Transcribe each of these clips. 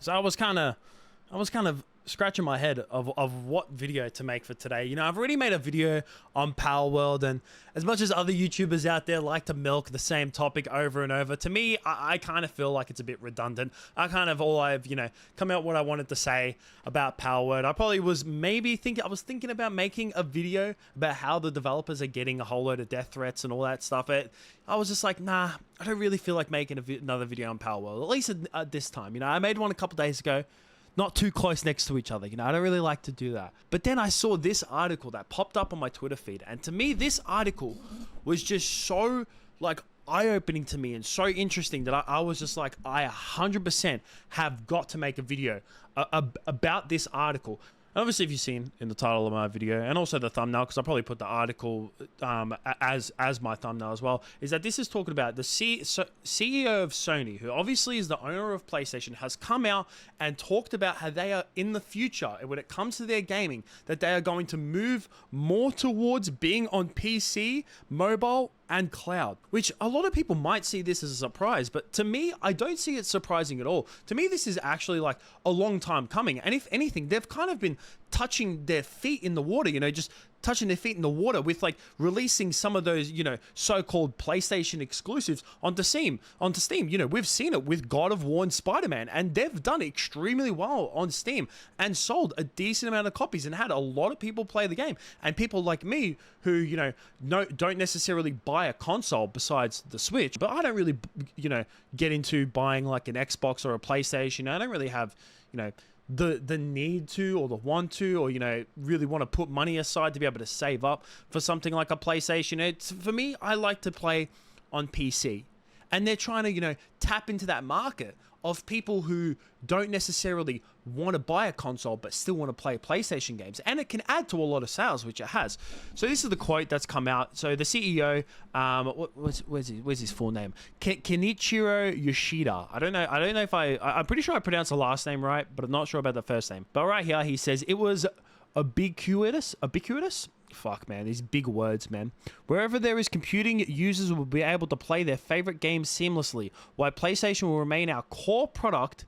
So I was kind of scratching my head of what video to make for today. You know, I've already made a video on Power World, and as much as other YouTubers out there like to milk the same topic over and over, to me, I kind of feel like it's a bit redundant. I've come out what I wanted to say about Power World. I probably was I was thinking about making a video about how the developers are getting a whole load of death threats and all that stuff. I was just like, nah, I don't really feel like making another video on Power World, at least at this time. You know, I made one a couple days ago, not too close next to each other. You know, I don't really like to do that. But then I saw this article that popped up on my Twitter feed. And to me, this article was just so like eye-opening to me and so interesting that I was just like, I 100% have got to make a video about this article. And obviously, if you've seen in the title of my video and also the thumbnail, because I probably put the article as my thumbnail as well, is that this is talking about the CEO of Sony, who obviously is the owner of PlayStation, has come out and talked about how they are in the future, when it comes to their gaming, that they are going to move more towards being on PC, mobile, and cloud, which a lot of people might see this as a surprise, but to me, I don't see it surprising at all. To me, this is actually like a long time coming, and if anything, they've kind of been touching their feet in the water, you know, just touching their feet in the water with like releasing some of those, you know, so-called PlayStation exclusives onto Steam. You know, we've seen it with God of War and Spider-Man, and they've done extremely well on Steam and sold a decent amount of copies and had a lot of people play the game. And people like me who, you know, don't necessarily buy a console besides the Switch, but I don't really, you know, get into buying like an Xbox or a PlayStation. I don't really have, you know, the need to or the want to, or, you know, really want to put money aside to be able to save up for something like a PlayStation. It's, for me, I like to play on PC, and they're trying to, you know, tap into that market of people who don't necessarily want to buy a console but still want to play PlayStation games, and it can add to a lot of sales, which it has. So this is the quote that's come out. So the CEO, where's his full name? Kenichiro Yoshida. I don't know if I'm pretty sure I pronounced the last name right, but I'm not sure about the first name. But right here he says it was ubiquitous. Fuck, man, these big words, man. Wherever there is computing, users will be able to play their favorite games seamlessly. While PlayStation will remain our core product,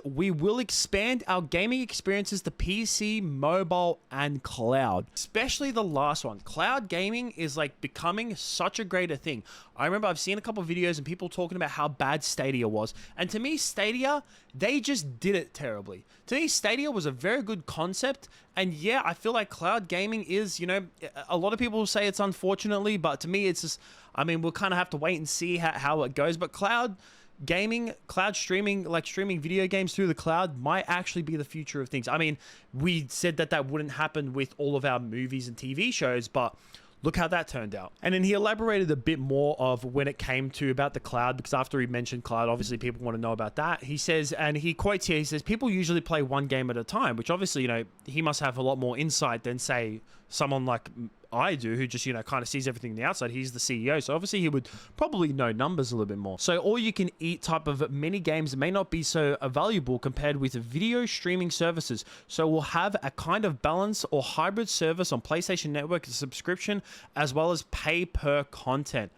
we will expand our gaming experiences to PC, mobile, and cloud. Especially the last one. Cloud gaming is like becoming such a greater thing. I remember I've seen a couple of videos and people talking about how bad Stadia was. And to me, Stadia, they just did it terribly. To me, Stadia was a very good concept. And yeah, I feel like cloud gaming is, you know, a lot of people will say it's unfortunately, but to me, it's just, I mean, we'll kind of have to wait and see how it goes. But cloud gaming, cloud streaming, like streaming video games through the cloud, might actually be the future of things. I mean, we said that wouldn't happen with all of our movies and TV shows, but look how that turned out. And then he elaborated a bit more of when it came to about the cloud, because after he mentioned cloud, obviously people want to know about that. He says, and he quotes here, he says, people usually play one game at a time, which obviously, you know, he must have a lot more insight than, say, someone like I do, who just, you know, kind of sees everything on the outside. He's the CEO, so obviously he would probably know numbers a little bit more. So all you can eat type of mini games may not be so valuable compared with video streaming services. So we'll have a kind of balance or hybrid service on PlayStation Network, a subscription, as well as pay per content.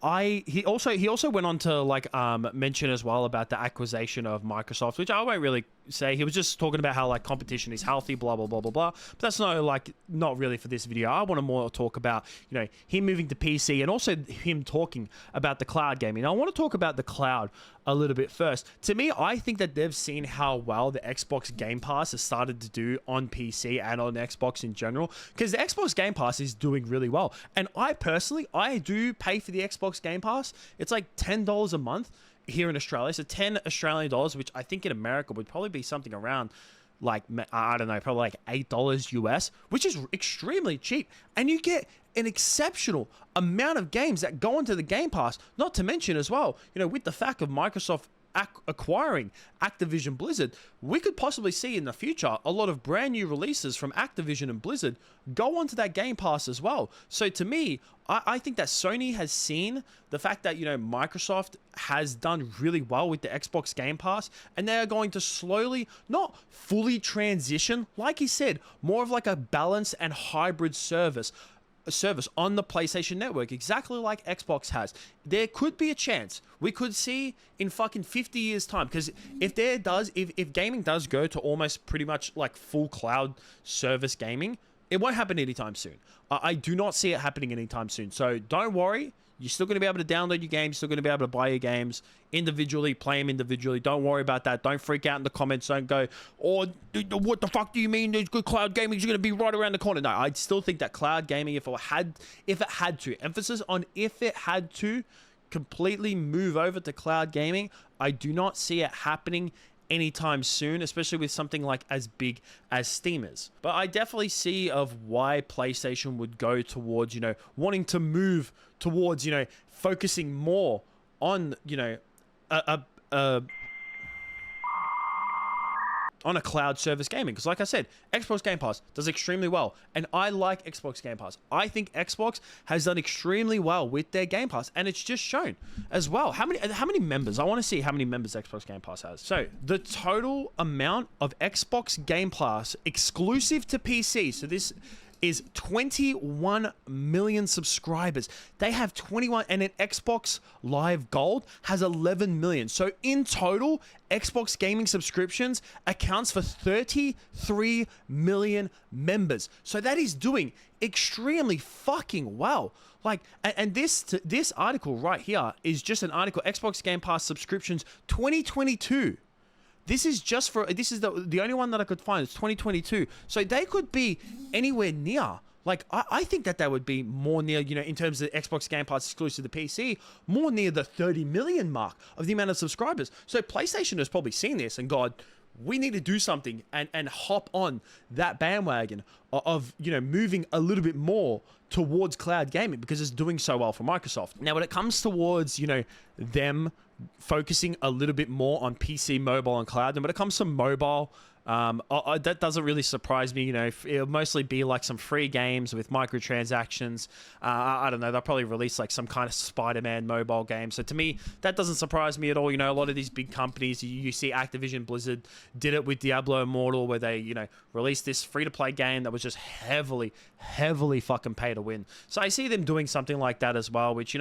He also went on to like mention as well about the acquisition of Microsoft, which I won't really say. He was just talking about how like competition is healthy, blah blah blah blah blah. But that's not really for this video. I want to more talk about, you know, him moving to PC and also him talking about the cloud gaming. Now, I want to talk about the cloud a little bit first. To me, I think that they've seen how well the Xbox Game Pass has started to do on PC and on Xbox in general, because the Xbox Game Pass is doing really well. And I personally, I do pay for the Xbox Game Pass. It's like $10 a month here in Australia, so 10 Australian dollars, which I think in America would probably be something around like, I don't know, probably like $8 US, which is extremely cheap. And you get an exceptional amount of games that go into the Game Pass, not to mention as well, you know, with the fact of Microsoft acquiring Activision Blizzard, we could possibly see in the future a lot of brand new releases from Activision and Blizzard go onto that Game Pass as well. So to me, I think that Sony has seen the fact that, you know, Microsoft has done really well with the Xbox Game Pass, and they are going to slowly, not fully transition, like he said, more of like a balanced and hybrid service. service on the PlayStation Network, exactly like Xbox has. There could be a chance we could see in fucking 50 years time, because if gaming does go to almost pretty much like full cloud service gaming, it won't happen anytime soon. I do not see it happening anytime soon. So don't worry. You're still going to be able to download your games. You're still going to be able to buy your games individually, play them individually. Don't worry about that. Don't freak out in the comments. Don't go, oh, what the fuck do you mean there's good cloud gaming is going to be right around the corner? No, I still think that cloud gaming, if it had to, emphasis on if it had to completely move over to cloud gaming, I do not see it happening anytime soon, especially with something like as big as Steam is. But I definitely see of why PlayStation would go towards, wanting to move towards, focusing more on, on a cloud service gaming. Because like I said, Xbox Game Pass does extremely well. And I like Xbox Game Pass. I think Xbox has done extremely well with their Game Pass. And it's just shown as well. How many members? I want to see how many members Xbox Game Pass has. So the total amount of Xbox Game Pass exclusive to PC. So this is 21 million subscribers. They have 21, and then Xbox Live Gold has 11 million. So in total, Xbox gaming subscriptions accounts for 33 million members. So that is doing extremely fucking well. Like, and this article right here is just an article, Xbox Game Pass subscriptions 2022. This is the only one that I could find. It's 2022. So they could be anywhere near. Like, I think that would be more near, in terms of Xbox Game Pass exclusive to PC, more near the 30 million mark of the amount of subscribers. So PlayStation has probably seen this and gone, we need to do something and hop on that bandwagon of, moving a little bit more towards cloud gaming because it's doing so well for Microsoft. Now, when it comes towards, them focusing a little bit more on PC, mobile, and cloud, and when it comes to mobile, that doesn't really surprise me. It'll mostly be like some free games with microtransactions. I don't know. They'll probably release like some kind of Spider-Man mobile game. So to me, that doesn't surprise me at all. A lot of these big companies, you see Activision Blizzard did it with Diablo Immortal, where they, released this free-to-play game that was just heavily fucking pay to win. So I see them doing something like that as well, which,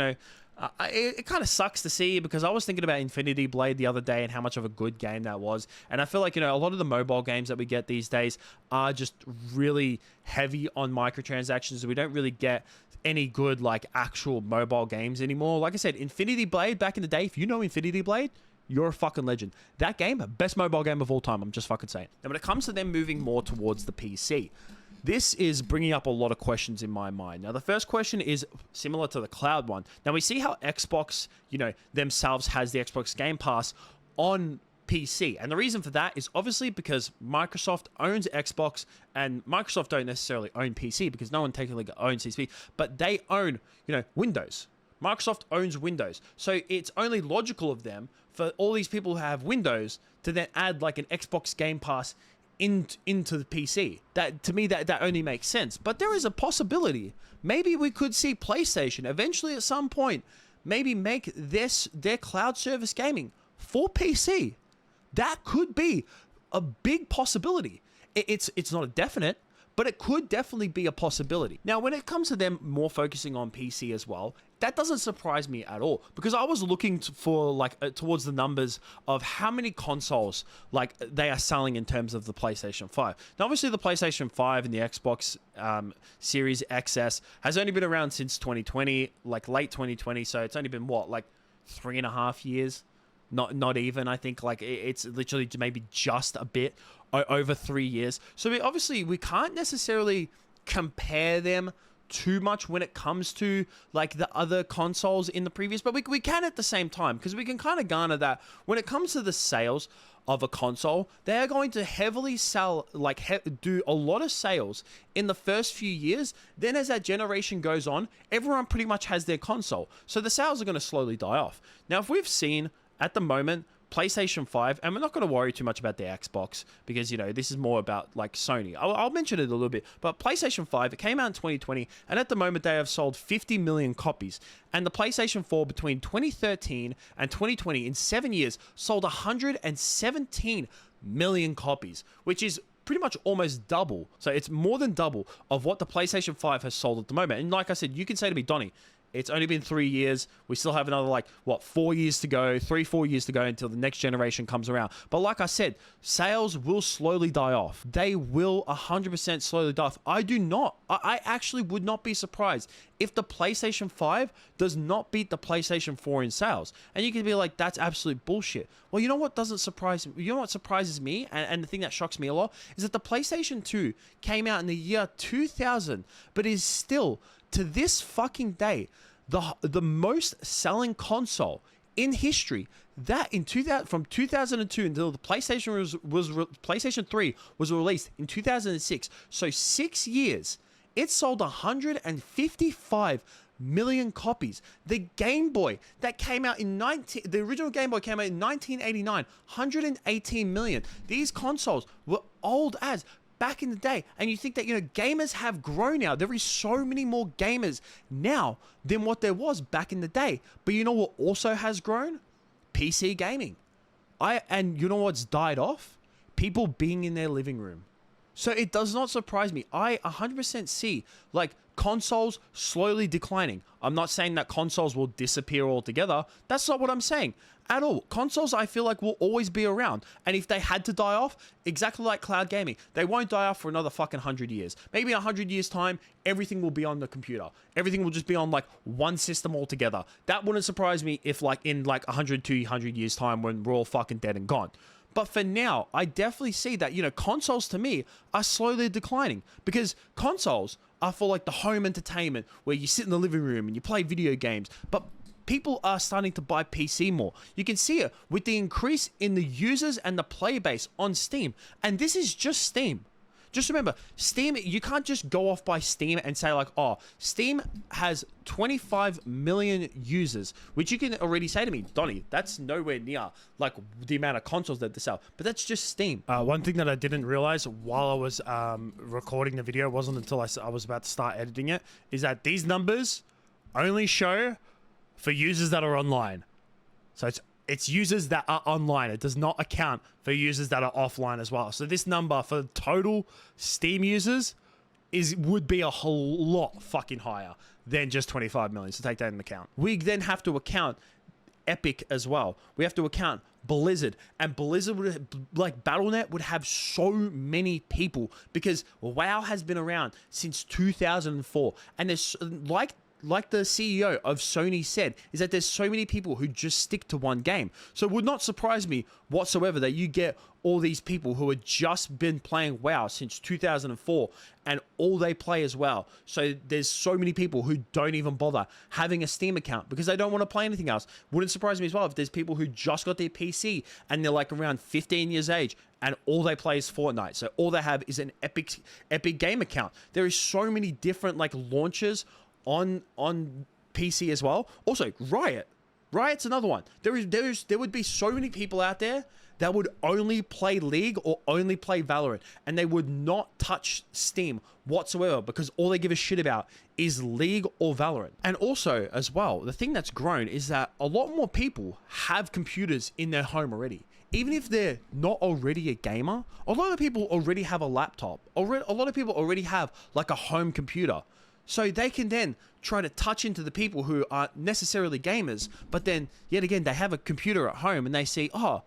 it kind of sucks to see, because I was thinking about Infinity Blade the other day and how much of a good game that was. And I feel like, a lot of the mobile games that we get these days are just really heavy on microtransactions. We don't really get any good, like, actual mobile games anymore. Like I said, Infinity Blade back in the day, if you know Infinity Blade, you're a fucking legend. That game, best mobile game of all time. I'm just fucking saying. And when it comes to them moving more towards the PC, this is bringing up a lot of questions in my mind. Now, the first question is similar to the cloud one. Now, we see how Xbox, themselves has the Xbox Game Pass on PC. And the reason for that is obviously because Microsoft owns Xbox, and Microsoft don't necessarily own PC because no one technically owns PC, but they own, Windows. Microsoft owns Windows. So it's only logical of them for all these people who have Windows to then add like an Xbox Game Pass into the PC. That, to me, that only makes sense. But there is a possibility. Maybe we could see PlayStation eventually at some point maybe make their cloud service gaming for PC. That could be a big possibility. It's not a definite, but it could definitely be a possibility. Now, when it comes to them more focusing on PC as well, that doesn't surprise me at all, because I was looking towards the numbers of how many consoles like they are selling in terms of the PlayStation 5. Now, obviously, the PlayStation 5 and the Xbox Series XS has only been around since 2020, like late 2020. So it's only been like 3.5 years. Not even, I think, like it's literally maybe just a bit over 3 years. So we can't necessarily compare them too much when it comes to like the other consoles in the previous, but we can at the same time, because we can kind of garner that when it comes to the sales of a console, they are going to heavily sell, do a lot of sales in the first few years. Then as that generation goes on, everyone pretty much has their console. So the sales are going to slowly die off. Now, if we've seen at the moment, PlayStation 5, and we're not going to worry too much about the Xbox because, this is more about like Sony. I'll mention it a little bit, but PlayStation 5, it came out in 2020, and at the moment they have sold 50 million copies. And the PlayStation 4 between 2013 and 2020, in 7 years, sold 117 million copies, which is pretty much almost double. So it's more than double of what the PlayStation 5 has sold at the moment. And like I said, you can say to me, Donnie, it's only been 3 years. We still have another, like, what, 4 years to go, 4 years to go until the next generation comes around. But like I said, sales will slowly die off. They will 100% slowly die off. I actually would not be surprised if the PlayStation 5 does not beat the PlayStation 4 in sales. And you can be like, that's absolute bullshit. Well, you know what doesn't surprise me? You know what surprises me? And the thing that shocks me a lot is that the PlayStation 2 came out in the year 2000, but is still, to this fucking day, the most selling console in history. That in 2000, from 2002 until the PlayStation 3 was released in 2006. So 6 years, it sold 155 million copies. The Game Boy that came out in the original Game Boy came out in 1989, 118 million. These consoles were old as back in the day. And you think that, you know, gamers have grown now. There is so many more gamers now than what there was back in the day. But you know what also has grown? PC gaming. And you know what's died off? People being in their living room. So it does not surprise me. I 100% see, like, consoles slowly declining. I'm not saying that consoles will disappear altogether. That's not what I'm saying at all. Consoles, I feel like, will always be around. And if they had to die off, exactly like cloud gaming, they won't die off for another fucking 100 years. Maybe in 100 years' time, everything will be on the computer. Everything will just be on, like, one system altogether. That wouldn't surprise me if, like, in, like, 100, 200 years' time when we're all fucking dead and gone. But for now, I definitely see that, you know, consoles to me are slowly declining, because consoles are for, like, the home entertainment where you sit in the living room and you play video games. But people are starting to buy PC more. You can see it with the increase in the users and the player base on Steam. And this is just Steam. Just remember, Steam, you can't just go off by Steam and say, like, oh, Steam has 25 million users, which you can already say to me, Donnie, that's nowhere near, like, the amount of consoles that they sell. But that's just Steam. One thing that I didn't realize while I was recording the video, wasn't until I was about to start editing it, is that these numbers only show for users that are online. So it's users that are online. It does not account for users that are offline as well. So this number for total Steam users would be a whole lot fucking higher than just 25 million. So take that into account. We then have to account Epic as well. We have to account Blizzard, and Blizzard would, like, Battle.net would have so many people because WoW has been around since 2004, and there's like the CEO of Sony said, is that there's so many people who just stick to one game. So it would not surprise me whatsoever that you get all these people who had just been playing WoW since 2004 and all they play as well. So there's so many people who don't even bother having a Steam account because they don't want to play anything else. Wouldn't surprise me as well if there's people who just got their PC and they're, like, around 15 years age and all they play is Fortnite. So all they have is an Epic game account. There is so many different, like, launches on PC as well. Also, Riot's another one. There would be so many people out there that would only play League or only play Valorant, and they would not touch Steam whatsoever because all they give a shit about is League or Valorant. And also, as well, the thing that's grown is that a lot more people have computers in their home already. Even if they're not already a gamer, a lot of people already have a laptop. A lot of people already have, like, a home computer. So they can then try to touch into the people who aren't necessarily gamers, but then, yet again, they have a computer at home and they see, oh,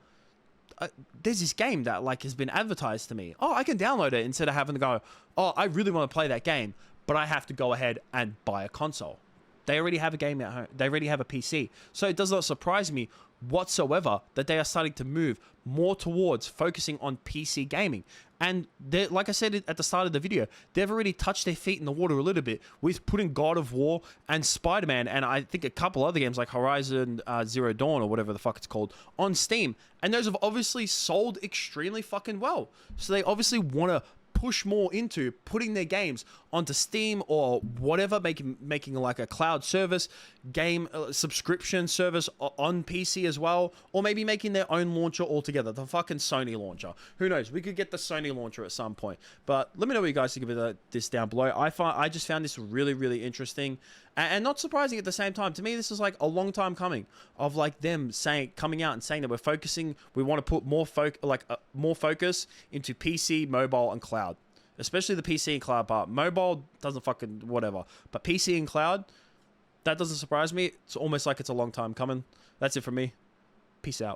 there's this game that, like, has been advertised to me. Oh, I can download it instead of having to go, oh, I really want to play that game, but I have to go ahead and buy a console. They already have a game at home. They already have a PC. So it does not surprise me whatsoever that they are starting to move more towards focusing on PC gaming. And like I said at the start of the video, they've already touched their feet in the water a little bit with putting God of War and Spider-Man, and I think a couple other games like Horizon Zero Dawn or whatever the fuck it's called, on Steam. And those have obviously sold extremely fucking well. So they obviously want to push more into putting their games onto Steam or whatever, making like a cloud service, game subscription service on PC as well, or maybe making their own launcher altogether, the fucking Sony launcher. Who knows? We could get the Sony launcher at some point. But let me know what you guys think of this down below. I just found this really, really interesting. And not surprising at the same time. To me, this is like a long time coming of like them coming out and saying that we want to put more focus into PC, mobile, and cloud. Especially the PC and cloud part. Mobile doesn't fucking whatever. But PC and cloud, that doesn't surprise me. It's almost like it's a long time coming. That's it from me. Peace out.